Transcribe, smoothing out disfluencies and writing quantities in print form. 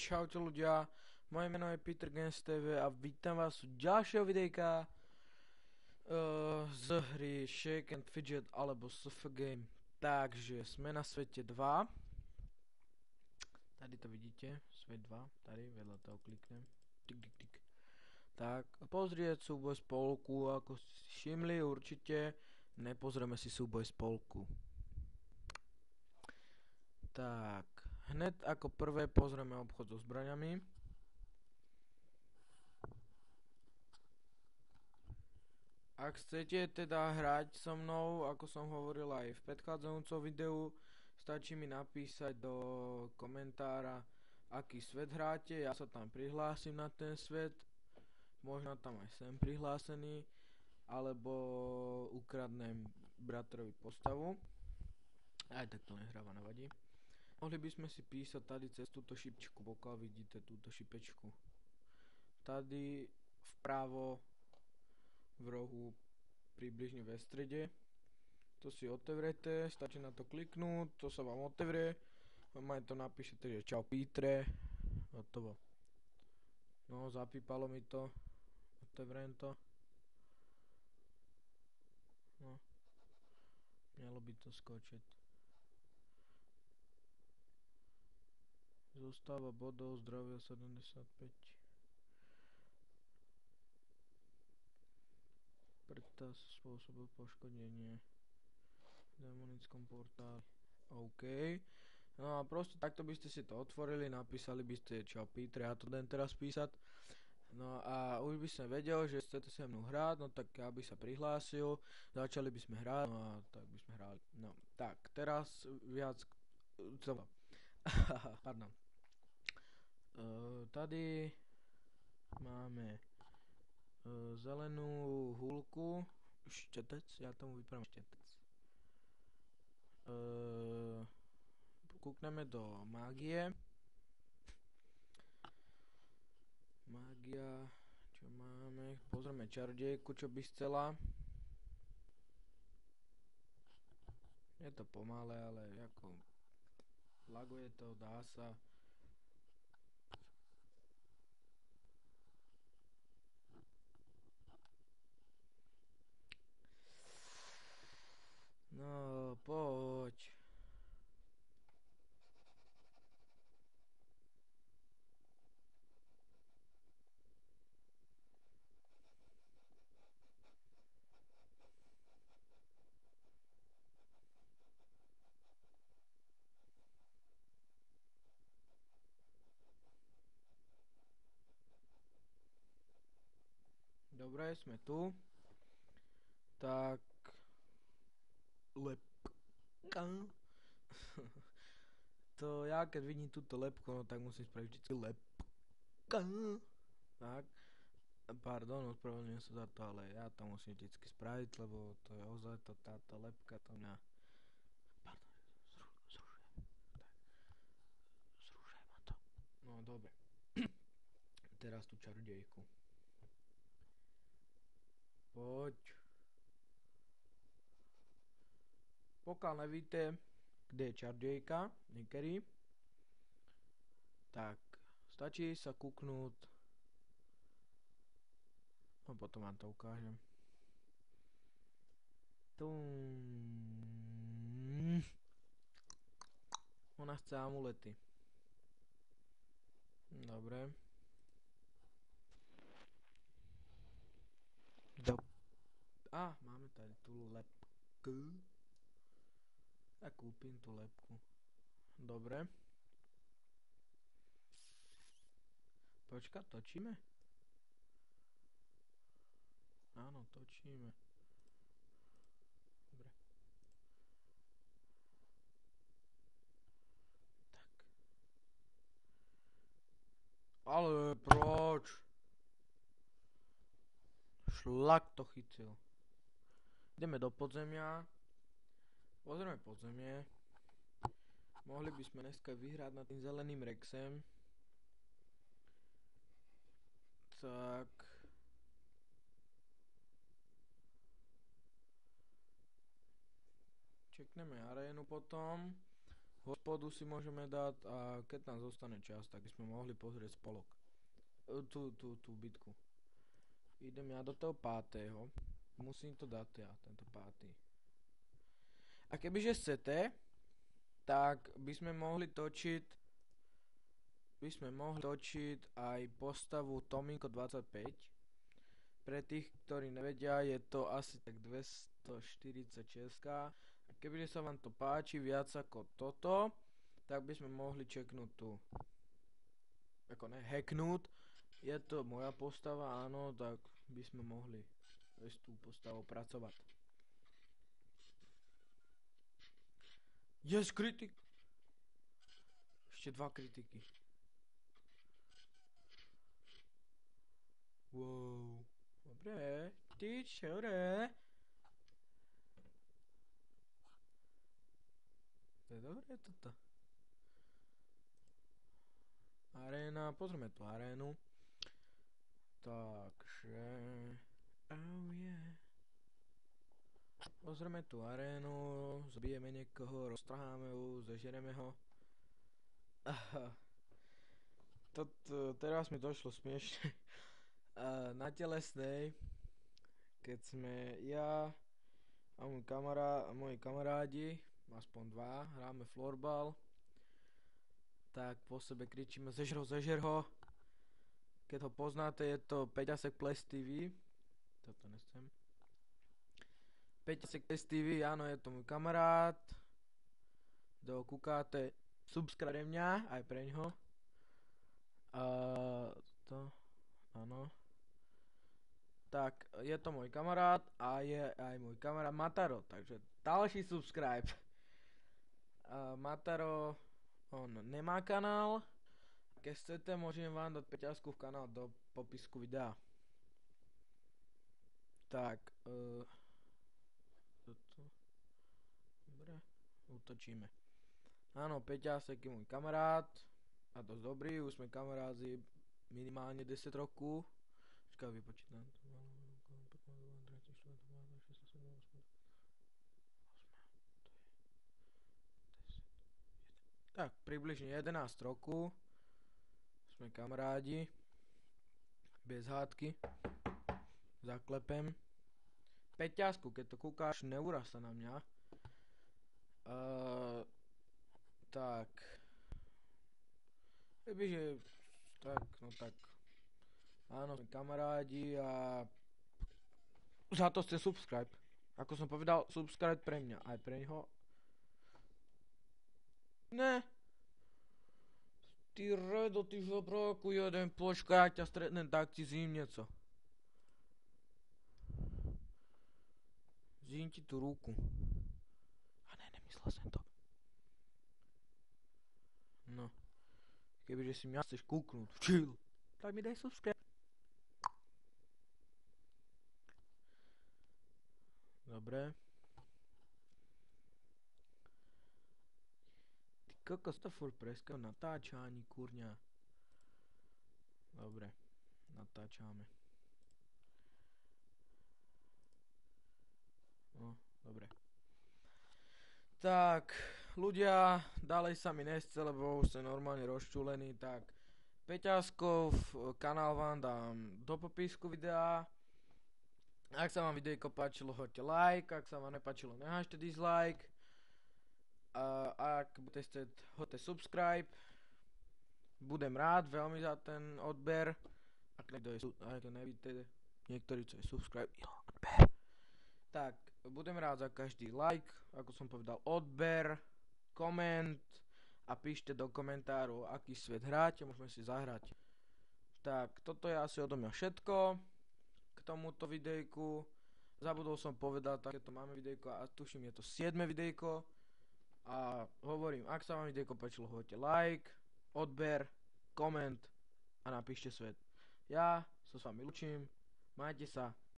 Čaute ľudia, moje meno je Peter Games TV a vítam vás u ďalšieho videjka z hry Shake and Fidget alebo SF Game. Takže sme na svete 2. Tady to vidíte, svet 2, tady vedľa toho kliknem. Tik, tik, tik. Tak, pozrieť súboj spolku, ako ste si všimli určite, nepozrieme si súboj spolku. Tak, hned ako prvé pozrieme obchod so zbraňami. Ak chcete teda hrať so mnou, ako som hovoril aj v predchádzajúcom videu, stačí mi napísať do komentára, aký svet hráte, ja sa tam prihlásim na ten svet, možno tam aj sem prihlásený, alebo ukradnem bratrovi postavu, aj tak to nehráva, nevadí. Mohli by sme si písať tady cez túto šipečku, pokiaľ vidíte túto šipečku. Tady vpravo v rohu približne ve strede. To si otevrete, stačí na to kliknúť, to sa vám otevrie. Vám to napíšete, že čau Pítre. Hotovo. No, zapípalo mi to. Otevriem to. No. Mělo by to skočiť. Zostáva bodov, zdravia 75. Prtas spôsobil poškodenie v demonickom portáli. OK. No a proste takto by ste si to otvorili, napísali by ste čau Peter, ja to idem teraz písať. No a už by som vedel, že chcete sa mnou hrať, no tak ja by sa prihlásil, začali by sme hrať, no a tak by sme hrali. No, tak, teraz viac... Pardon. Tady máme zelenú húlku, štetec, ja tomu vypravím štetec. Kúkneme do mágie. Mágia, čo máme? Pozrieme čarodejku, čo by chcela. Je to pomalé, ale ako laguje to, dá sa. No, poď. Dobre, sme tu. Tak... Lepka. To ja keď vidím túto lepku, no tak musím spraviť vždycky lepka. Tak. Pardon, ospravedlňujem sa za to, ale ja to musím vždycky spraviť, lebo to je ozaj to, táto lepka to mňa... Pardon, zrušujem. Tak. Zrušujem ma to. No dobre. Teraz tú čarodejku. Poď. Pokiaľ nevíte, kde je čarodejka, niekedy, tak stačí sa kúknúť. No potom vám to ukážem. Ona chce amulety. Dobre. Máme tady tú lepku. Ja kúpim tú lepku. Dobre. Počka, točíme? Áno, točíme. Dobre. Tak. Ale proč? Šlak to chytil. Ideme do podzemia. Pozrieme podzemie. Mohli by sme dneska vyhrať nad tým zeleným Rexem. Tak. Čekneme arénu potom. Hospodu si môžeme dať a keď nám zostane čas, tak by sme mohli pozrieť spolok. Tú bitku. Idem ja do toho 5. Musím to dať ja, tento 5. A kebyže chcete, tak by sme mohli točiť aj postavu Tominko 25. Pre tých, ktorí nevedia, je to asi tak 246. A kebyže sa vám to páči viac ako toto, tak by sme mohli čeknúť tu. Ako ne, hacknúť. Je to moja postava, áno, tak by sme mohli s tú postavou pracovať. Yes, kritik! Ešte 2 kritiky. Wow. Dobre, ty čore? To je dobré toto. Aréna, pozrieme tú arénu. Takže... Oh yeah. Pozrieme tú arénu, zabijeme niekoho, roztrháme ju, zežereme ho. Teraz mi došlo smiešne. Na telesnej, keď sme ja a moji kamarádi, aspoň 2, hráme florbal, tak po sebe kričíme zežer ho. Keď ho poznáte, je to Peťasek Ples TV. Toto nechcem. Peťasek Ples TV, áno, je to môj kamarát. Kto kúkáte, subscribe mňa, aj preňho. Áno. Tak, je to môj kamarát a je aj môj kamarát Mataro, takže ďalší subscribe. Mataro, on nemá kanál. Keď chcete, môžem vám dať Peťasku v kanál do popisku videa. Tak, dobre, útočíme. Áno, Peťasek je môj kamarát a dosť dobrý, už sme kamarádi minimálne 10 rokov. Počkaj, vypočítam. Tak, približne 11 rokov sme kamarádi. Bez hádky. Zaklepem. Peťasku, keď to kúkáš, neuráž sa na mňa. Tak. Kebyže... Tak, no tak. Áno, sme kamarádi a... Za to ste subscribe. Ako som povedal, subscribe pre mňa, aj pre ňoho. Ne. Ty redo, ty žabráku jeden, počkaj, ja ťa stretnem, tak ti zím nieco. Zím ti tú ruku. A ne, nemyslel som to. No. Kebyže si mňa chceš kúknúť, chill, tak mi daj subscribe. Dobre. Ty kokos, to furt preskav, natáča ani kurňa. Dobre, natáčame. No, dobre. Tak, ľudia, ďalej sa mi nechce, lebo už som normálne rozčúlený, tak Peťaskov kanál vám dám do popisku videa. Ak sa vám videjko páčilo, hoďte like, ak sa vám nepáčilo, nehážte dislike. A ak budete chcieť, hoďte subscribe. Budem rád veľmi za ten odber. Ak nevíte, niektorí chcú subscribe, odber. Tak, budem rád za každý like, ako som povedal, odber, koment a píšte do komentárov, aký svet hráte, môžeme si zahrať. Tak, toto je asi odo mňa všetko k tomuto videjku. Zabudol som povedať, takéto máme videjko a tuším, je to 7. videjko. A hovorím, ak sa vám videjko páčilo, hoďte like, odber, koment a napíšte svet. Ja sa s vami ľúčim, majte sa.